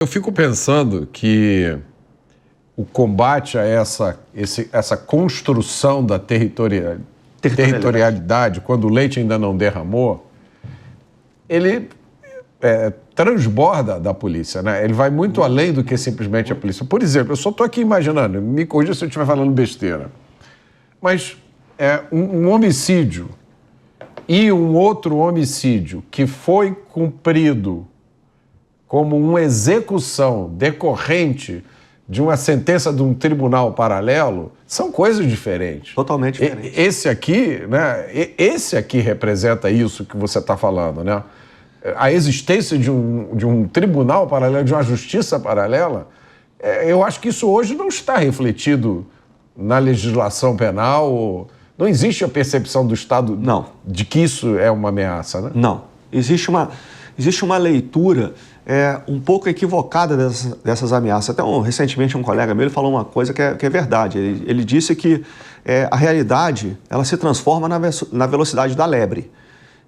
Eu fico pensando que o combate a essa construção da territorialidade, quando o leite ainda não derramou, ele transborda da polícia, né? Ele vai muito além do que simplesmente a polícia. Por exemplo, eu só estou aqui imaginando, me corrija se eu estiver falando besteira, mas um homicídio e um outro homicídio que foi cumprido como uma execução decorrente de uma sentença de um tribunal paralelo, são coisas diferentes. Totalmente diferentes. Esse aqui representa isso que você está falando, né? A existência de um tribunal paralelo, de uma justiça paralela, eu acho que isso hoje não está refletido na legislação penal. Não existe a percepção do Estado de que isso é uma ameaça, né? Não. Existe uma leitura um pouco equivocada dessas ameaças. Até recentemente um colega meu falou uma coisa que é verdade. Ele disse que a realidade ela se transforma na velocidade da lebre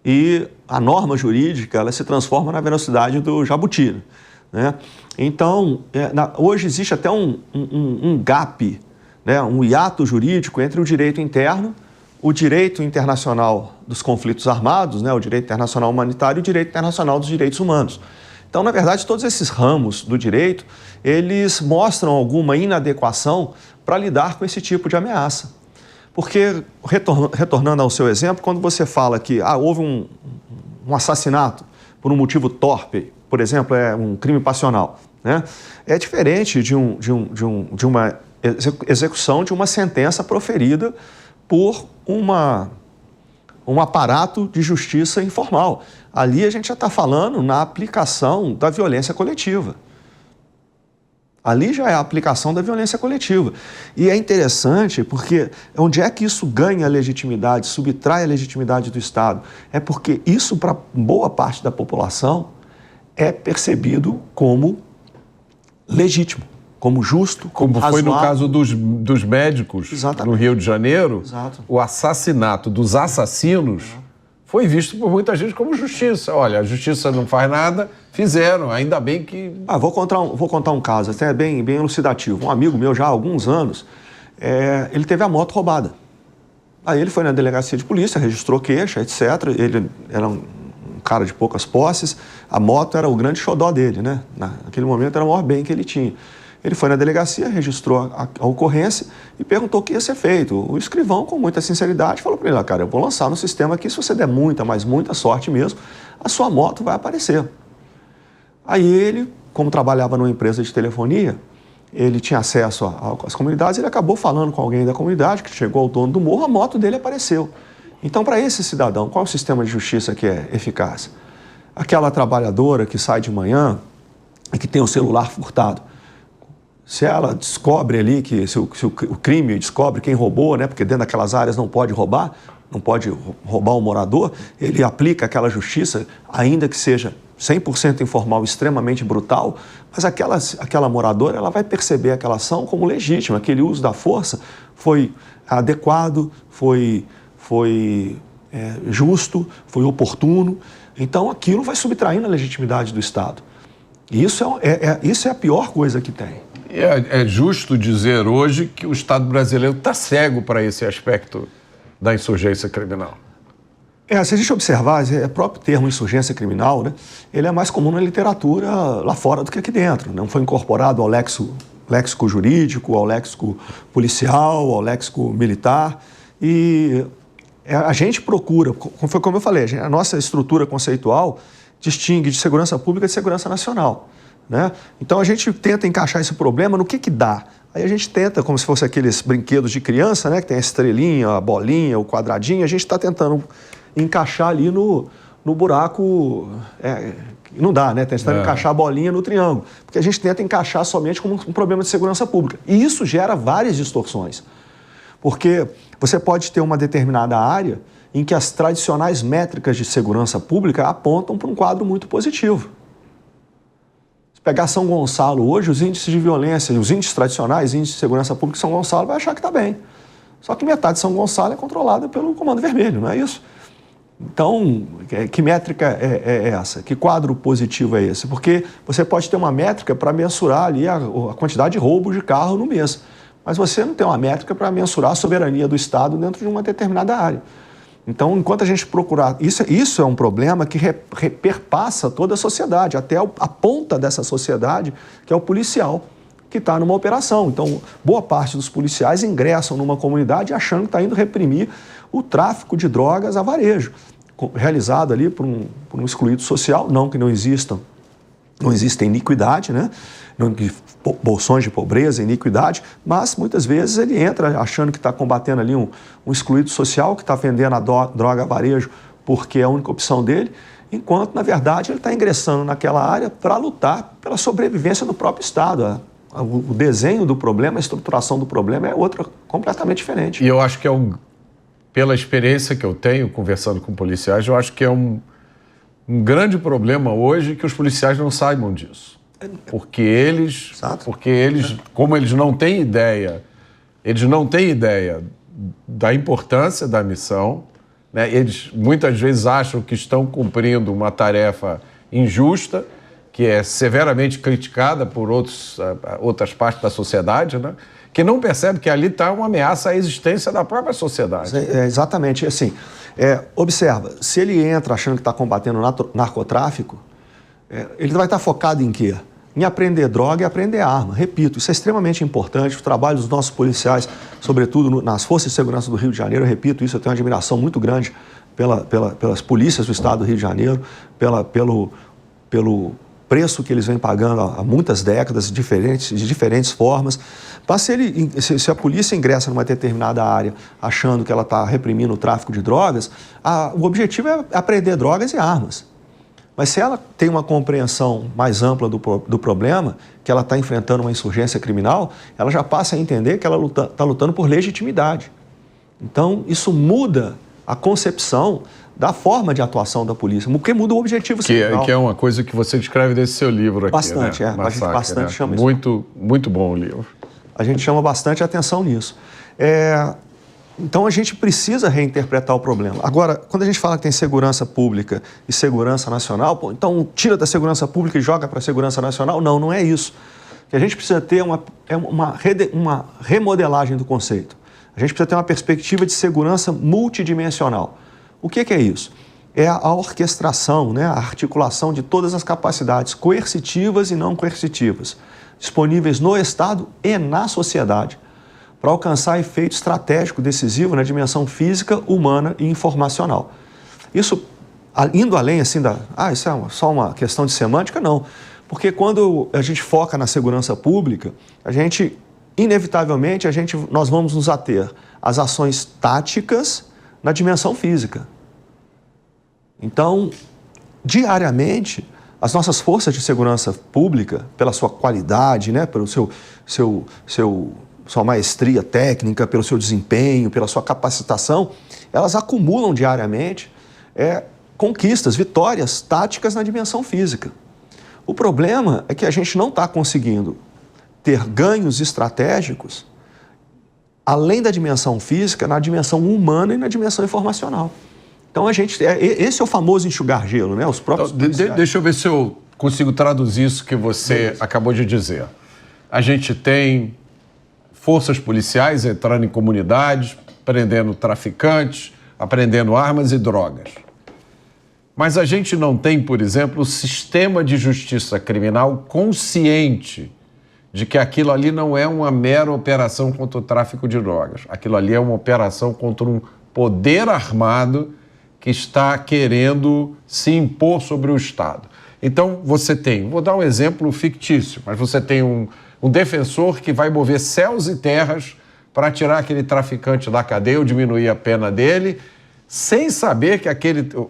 e a norma jurídica ela se transforma na velocidade do jabuti, né? Então, hoje existe até um gap, né? Um hiato jurídico entre o direito interno, o direito internacional dos conflitos armados, né? O direito internacional humanitário e o direito internacional dos direitos humanos. Então, na verdade, todos esses ramos do direito, eles mostram alguma inadequação para lidar com esse tipo de ameaça. Porque, retornando ao seu exemplo, quando você fala que houve um assassinato por um motivo torpe, por exemplo, um crime passional, né? É diferente de uma execução de uma sentença proferida por um aparato de justiça informal. Ali a gente já está falando na aplicação da violência coletiva. Ali já é a aplicação da violência coletiva. E é interessante porque onde é que isso ganha legitimidade, subtrai a legitimidade do Estado? É porque isso, para boa parte da população, é percebido como legítimo, como justo, como razoável. Foi no caso dos médicos. Exatamente. No Rio de Janeiro. Exato. O assassinato dos assassinos foi visto por muita gente como justiça. Olha, a justiça não faz nada, fizeram, ainda bem que... Vou contar um caso, até bem elucidativo. Um amigo meu, já há alguns anos, ele teve a moto roubada. Aí ele foi na delegacia de polícia, registrou queixa, etc. Ele era um cara de poucas posses, a moto era o grande xodó dele, né? Naquele momento era o maior bem que ele tinha. Ele foi na delegacia, registrou a ocorrência e perguntou o que ia ser feito. O escrivão, com muita sinceridade, falou para ele: cara, eu vou lançar no sistema aqui, se você der muita sorte mesmo, a sua moto vai aparecer. Aí ele, como trabalhava numa empresa de telefonia, ele tinha acesso às comunidades, ele acabou falando com alguém da comunidade, que chegou ao dono do morro, a moto dele apareceu. Então, para esse cidadão, qual é o sistema de justiça que é eficaz? Aquela trabalhadora que sai de manhã e que tem o celular furtado. Se ela descobre ali se o crime descobre quem roubou, né? Porque dentro daquelas áreas não pode roubar um morador, ele aplica aquela justiça, ainda que seja 100% informal, extremamente brutal, mas aquela moradora ela vai perceber aquela ação como legítima, aquele uso da força foi adequado, foi justo, foi oportuno, então aquilo vai subtraindo a legitimidade do Estado. E isso é a pior coisa que tem. É justo dizer hoje que o Estado brasileiro está cego para esse aspecto da insurgência criminal. Se a gente observar, o próprio termo insurgência criminal, né, ele é mais comum na literatura lá fora do que aqui dentro. Não foi incorporado ao léxico jurídico, ao léxico policial, ao léxico militar. E a gente procura, foi como eu falei, a nossa estrutura conceitual distingue de segurança pública de segurança nacional, né? Então a gente tenta encaixar esse problema no que dá. Aí a gente tenta, como se fosse aqueles brinquedos de criança, né, que tem a estrelinha, a bolinha, o quadradinho, a gente está tentando encaixar ali no buraco, não dá, né? Tentando encaixar a bolinha no triângulo, porque a gente tenta encaixar somente como um problema de segurança pública. E isso gera várias distorções, porque você pode ter uma determinada área em que as tradicionais métricas de segurança pública apontam para um quadro muito positivo. Pegar São Gonçalo hoje, os índices de violência, os índices tradicionais, índices de segurança pública de São Gonçalo, vai achar que está bem. Só que metade de São Gonçalo é controlada pelo Comando Vermelho, não é isso? Então, que métrica é essa? Que quadro positivo é esse? Porque você pode ter uma métrica para mensurar ali a quantidade de roubos de carro no mês, mas você não tem uma métrica para mensurar a soberania do Estado dentro de uma determinada área. Então, enquanto a gente procurar... Isso é um problema que perpassa toda a sociedade, até a ponta dessa sociedade, que é o policial, que está numa operação. Então, boa parte dos policiais ingressam numa comunidade achando que está indo reprimir o tráfico de drogas a varejo, realizado ali por um excluído social, não que não exista iniquidade, né? Bolsões de pobreza, iniquidade, mas muitas vezes ele entra achando que está combatendo ali um excluído social que está vendendo a droga a varejo porque é a única opção dele, enquanto, na verdade, ele está ingressando naquela área para lutar pela sobrevivência do próprio Estado. O desenho do problema, a estruturação do problema é outra, completamente diferente. E eu acho que pela experiência que eu tenho conversando com policiais, eu acho que é um grande problema hoje que os policiais não saibam disso. Porque eles, como eles não têm ideia da importância da missão, né? Eles muitas vezes acham que estão cumprindo uma tarefa injusta, que é severamente criticada por outras partes da sociedade, né? Que não percebe que ali está uma ameaça à existência da própria sociedade. Exatamente. Assim, observa, se ele entra achando que está combatendo narcotráfico, ele vai estar focado em quê? Em aprender droga e aprender arma. Repito, isso é extremamente importante. O trabalho dos nossos policiais, sobretudo nas Forças de Segurança do Rio de Janeiro, eu repito isso, eu tenho uma admiração muito grande pelas polícias do Estado do Rio de Janeiro, pelo preço que eles vêm pagando há muitas décadas, de diferentes formas. Mas se a polícia ingressa numa determinada área achando que ela está reprimindo o tráfico de drogas, o objetivo é aprender drogas e armas. Mas se ela tem uma compreensão mais ampla do problema, que ela está enfrentando uma insurgência criminal, ela já passa a entender que ela está lutando por legitimidade. Então, isso muda a concepção da forma de atuação da polícia, porque muda o objetivo central. Que é uma coisa que você descreve nesse seu livro aqui, bastante, né? A gente bastante chama isso. Muito bom o livro. A gente chama bastante atenção nisso. Então, a gente precisa reinterpretar o problema. Agora, quando a gente fala que tem segurança pública e segurança nacional, então tira da segurança pública e joga para a segurança nacional? Não é isso. Que a gente precisa ter uma remodelagem do conceito. A gente precisa ter uma perspectiva de segurança multidimensional. O que é isso? É a orquestração, né? A articulação de todas as capacidades coercitivas e não coercitivas, disponíveis no Estado e na sociedade, para alcançar efeito estratégico decisivo na dimensão física, humana e informacional. Isso, indo além assim isso é só uma questão de semântica? Não. Porque quando a gente foca na segurança pública, inevitavelmente, nós vamos nos ater às ações táticas na dimensão física. Então, diariamente, as nossas forças de segurança pública, pela sua qualidade, né, pelo sua maestria técnica, pelo seu desempenho, pela sua capacitação, elas acumulam diariamente conquistas, vitórias táticas na dimensão física. O problema é que a gente não está conseguindo ter ganhos estratégicos além da dimensão física, na dimensão humana e na dimensão informacional. Então, esse é o famoso enxugar gelo, né? Os próprios deixa eu ver se eu consigo traduzir isso que você acabou de dizer. A gente tem forças policiais entrando em comunidades, prendendo traficantes, apreendendo armas e drogas. Mas a gente não tem, por exemplo, o sistema de justiça criminal consciente de que aquilo ali não é uma mera operação contra o tráfico de drogas. Aquilo ali é uma operação contra um poder armado que está querendo se impor sobre o Estado. Então, vou dar um exemplo fictício, mas você tem um defensor que vai mover céus e terras para tirar aquele traficante da cadeia ou diminuir a pena dele, sem saber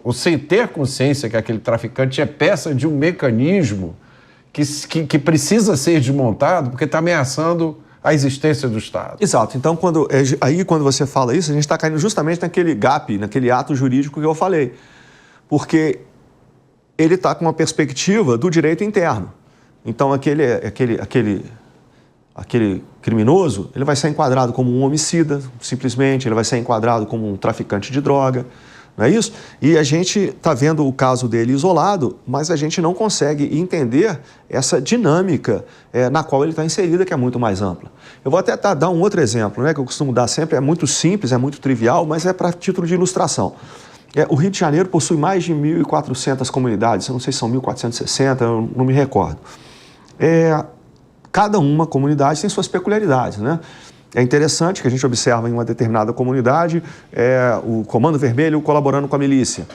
ou sem ter consciência que aquele traficante é peça de um mecanismo que precisa ser desmontado porque está ameaçando a existência do Estado. Exato. Então, quando você fala isso, a gente está caindo justamente naquele gap, naquele ato jurídico que eu falei. Porque ele está com uma perspectiva do direito interno. Então, aquele criminoso, ele vai ser enquadrado como um homicida, simplesmente, ele vai ser enquadrado como um traficante de droga, não é isso? E a gente está vendo o caso dele isolado, mas a gente não consegue entender essa dinâmica na qual ele está inserida, que é muito mais ampla. Eu vou até dar um outro exemplo, né, que eu costumo dar sempre, é muito simples, é muito trivial, mas é para título de ilustração. O Rio de Janeiro possui mais de 1.400 comunidades, eu não sei se são 1.460, eu não me recordo. Cada uma comunidade tem suas peculiaridades, né? É interessante que a gente observa em uma determinada comunidade o Comando Vermelho colaborando com a milícia.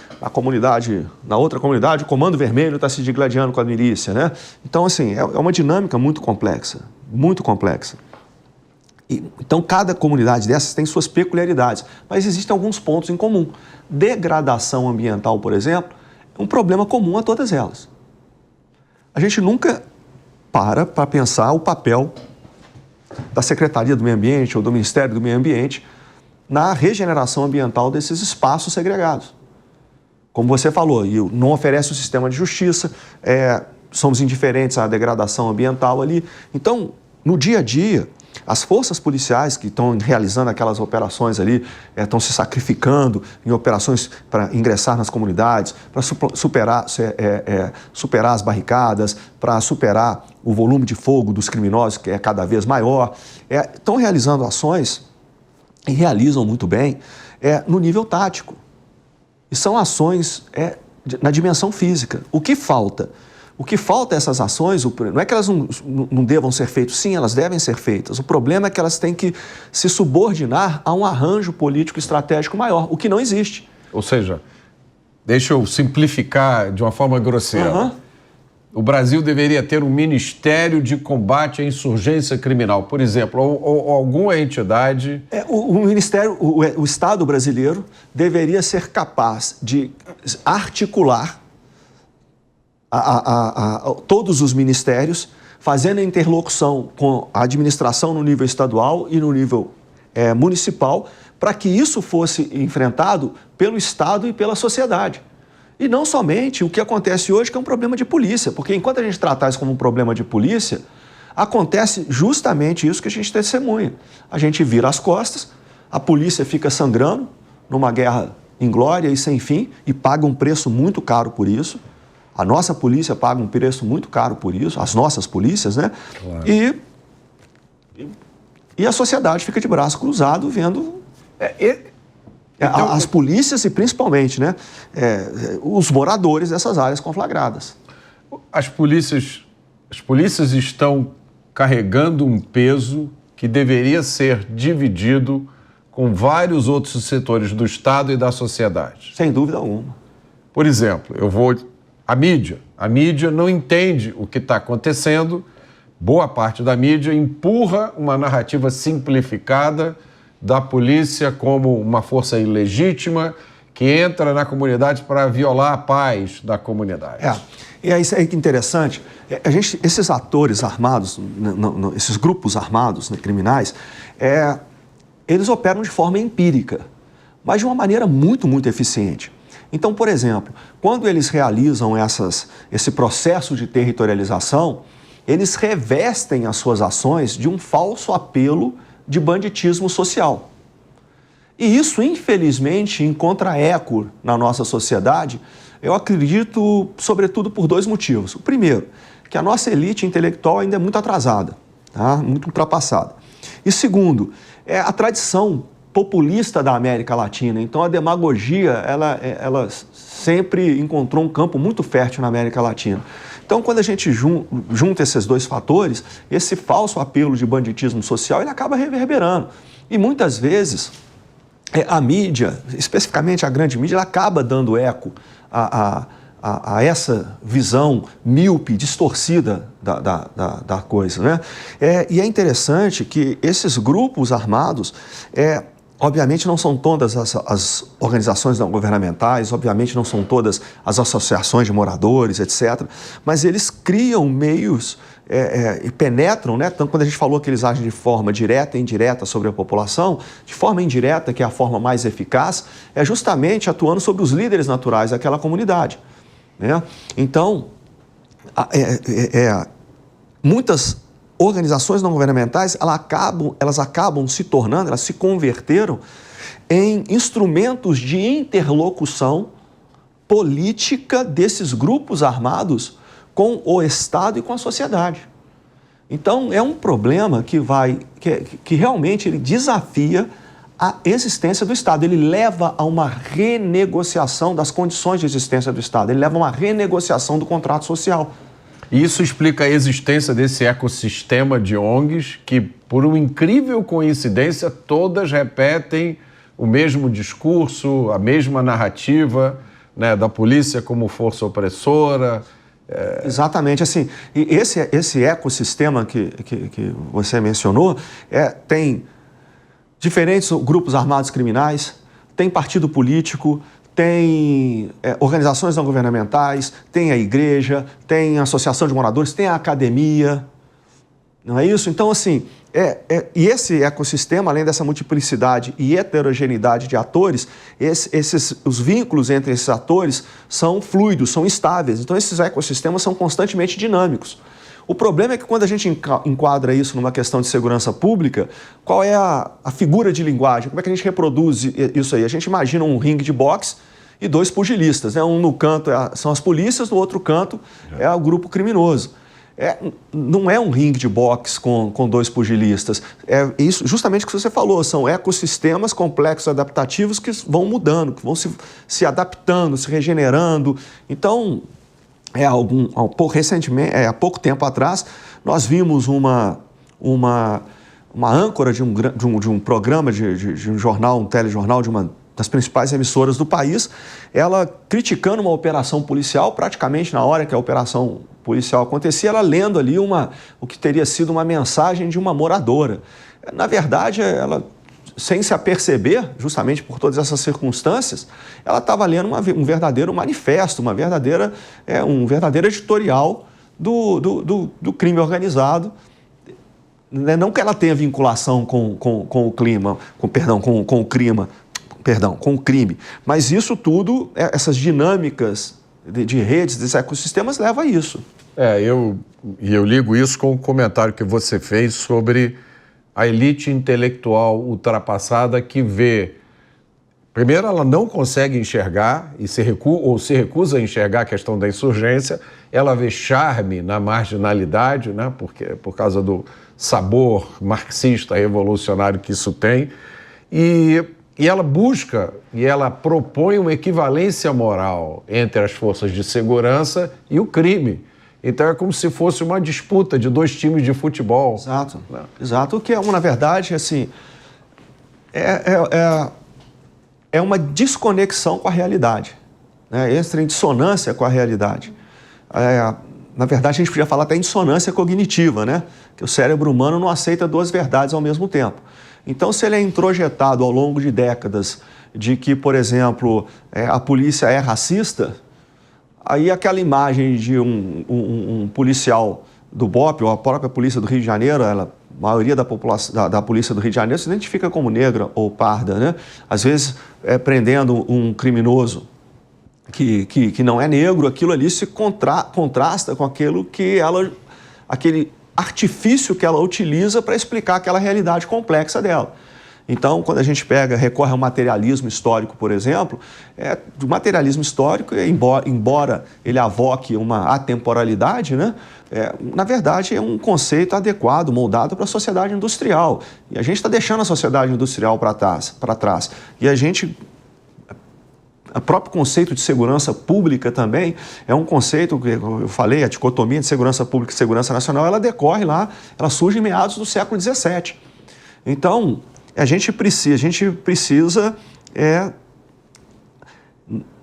Na outra comunidade, o Comando Vermelho está se digladiando com a milícia, né? Então, assim, é uma dinâmica muito complexa, muito complexa. Então, cada comunidade dessas tem suas peculiaridades, mas existem alguns pontos em comum. Degradação ambiental, por exemplo, é um problema comum a todas elas. A gente nunca para pensar o papel da Secretaria do Meio Ambiente ou do Ministério do Meio Ambiente na regeneração ambiental desses espaços segregados. Como você falou, não oferece o sistema de justiça, somos indiferentes à degradação ambiental ali. Então, no dia a dia, as forças policiais que estão realizando aquelas operações ali, estão se sacrificando em operações para ingressar nas comunidades, para superar as barricadas, para superar o volume de fogo dos criminosos, que é cada vez maior. Estão realizando ações, e realizam muito bem, no nível tático. E são ações na dimensão física. O que falta? O que falta a essas ações, não é que elas não devam ser feitas, sim, elas devem ser feitas. O problema é que elas têm que se subordinar a um arranjo político estratégico maior, o que não existe. Ou seja, deixa eu simplificar de uma forma grosseira. O Brasil deveria ter um Ministério de Combate à Insurgência Criminal, por exemplo, ou alguma entidade... O Estado brasileiro deveria ser capaz de articular todos os ministérios, fazendo a interlocução com a administração no nível estadual e no nível municipal, para que isso fosse enfrentado pelo Estado e pela sociedade. E não somente o que acontece hoje, que é um problema de polícia, porque enquanto a gente tratar isso como um problema de polícia, acontece justamente isso que a gente testemunha. A gente vira as costas, a polícia fica sangrando numa guerra inglória e sem fim, e paga um preço muito caro por isso. A nossa polícia paga um preço muito caro por isso, as nossas polícias, né? Claro. E a sociedade fica de braço cruzado vendo então, as polícias e principalmente, né, os moradores dessas áreas conflagradas. As polícias estão carregando um peso que deveria ser dividido com vários outros setores do Estado e da sociedade. Sem dúvida alguma. Por exemplo, a mídia não entende o que está acontecendo, boa parte da mídia empurra uma narrativa simplificada da polícia como uma força ilegítima que entra na comunidade para violar a paz da comunidade. E aí, isso é interessante, esses atores armados, esses grupos armados, né, criminais, eles operam de forma empírica, mas de uma maneira muito, muito eficiente. Então, por exemplo, quando eles realizam esse processo de territorialização, eles revestem as suas ações de um falso apelo de banditismo social. E isso, infelizmente, encontra eco na nossa sociedade, eu acredito, sobretudo, por dois motivos. O primeiro, que a nossa elite intelectual ainda é muito atrasada, tá? Muito ultrapassada. E segundo, a tradição populista da América Latina. Então, a demagogia, ela sempre encontrou um campo muito fértil na América Latina. Então, quando a gente junta esses dois fatores, esse falso apelo de banditismo social, ele acaba reverberando. E muitas vezes, a mídia, especificamente a grande mídia, ela acaba dando eco a essa visão míope, distorcida da coisa, né? E é interessante que esses grupos armados, obviamente não são todas as organizações não governamentais, obviamente não são todas as associações de moradores, etc. Mas eles criam meios e penetram, né? Tanto quando a gente falou que eles agem de forma direta e indireta sobre a população, de forma indireta, que é a forma mais eficaz, é justamente atuando sobre os líderes naturais daquela comunidade, né? Então, muitas organizações não governamentais, elas acabam se tornando, elas se converteram em instrumentos de interlocução política desses grupos armados com o Estado e com a sociedade. Então, é um problema que realmente ele desafia a existência do Estado. Ele leva a uma renegociação das condições de existência do Estado. Ele leva a uma renegociação do contrato social. E isso explica a existência desse ecossistema de ONGs que, por uma incrível coincidência, todas repetem o mesmo discurso, a mesma narrativa, né, da polícia como força opressora. Exatamente, assim, e esse ecossistema que você mencionou tem diferentes grupos armados criminais, tem partido político, tem organizações não governamentais, tem a igreja, tem a associação de moradores, tem a academia, não é isso? Então, assim, e esse ecossistema, além dessa multiplicidade e heterogeneidade de atores, os vínculos entre esses atores são fluidos, são estáveis. Então, esses ecossistemas são constantemente dinâmicos. O problema é que quando a gente enquadra isso numa questão de segurança pública, qual é a figura de linguagem? Como é que a gente reproduz isso aí? A gente imagina um ringue de boxe e dois pugilistas, né? Um no canto são as polícias, no outro canto é o grupo criminoso. Não é um ringue de boxe com dois pugilistas. É isso, justamente o que você falou, são ecossistemas complexos adaptativos que vão mudando, que vão se adaptando, se regenerando. Então, recentemente, há pouco tempo atrás, nós vimos uma âncora de um programa, de um jornal, um telejornal, de uma das principais emissoras do país, ela criticando uma operação policial, praticamente na hora que a operação policial acontecia, ela lendo ali o que teria sido uma mensagem de uma moradora. Na verdade, ela, sem se aperceber, justamente por todas essas circunstâncias, ela estava lendo um verdadeiro manifesto, um verdadeiro editorial do crime organizado. Não que ela tenha vinculação com o crime, mas isso tudo, essas dinâmicas de redes, desses ecossistemas, leva a isso. Eu ligo isso com o comentário que você fez sobre a elite intelectual ultrapassada que vê... Primeiro, ela não consegue enxergar se recusa a enxergar a questão da insurgência, ela vê charme na marginalidade, né, por causa do sabor marxista revolucionário que isso tem, e ela busca e ela propõe uma equivalência moral entre as forças de segurança e o crime. Então é como se fosse uma disputa de dois times de futebol. Exato, exato. O que na verdade, assim, é uma desconexão com a realidade, né? Entra em dissonância com a realidade. Na verdade, a gente podia falar até em dissonância cognitiva, né? Que o cérebro humano não aceita duas verdades ao mesmo tempo. Então, se ele é introjetado ao longo de décadas de que, por exemplo, a polícia é racista, aí aquela imagem de um policial do BOPE, ou a própria polícia do Rio de Janeiro, a maioria da população da polícia do Rio de Janeiro se identifica como negra ou parda, né? Às vezes, prendendo um criminoso que não é negro, aquilo ali se contrasta com aquele artifício que ela utiliza para explicar aquela realidade complexa dela. Então, quando a gente recorre ao materialismo histórico, por exemplo, do materialismo histórico, embora ele avoque uma atemporalidade, né, na verdade é um conceito adequado, moldado para a sociedade industrial. E a gente está deixando a sociedade industrial para trás. E o próprio conceito de segurança pública também é um conceito que eu falei, a dicotomia de segurança pública e segurança nacional, ela decorre lá, ela surge em meados do século XVII. Então,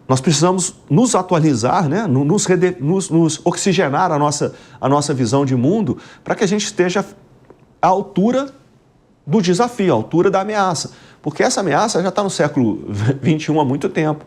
nós precisamos nos atualizar, né? nos oxigenar a nossa visão de mundo para que a gente esteja à altura do desafio, à altura da ameaça. Porque essa ameaça já está no século XXI há muito tempo.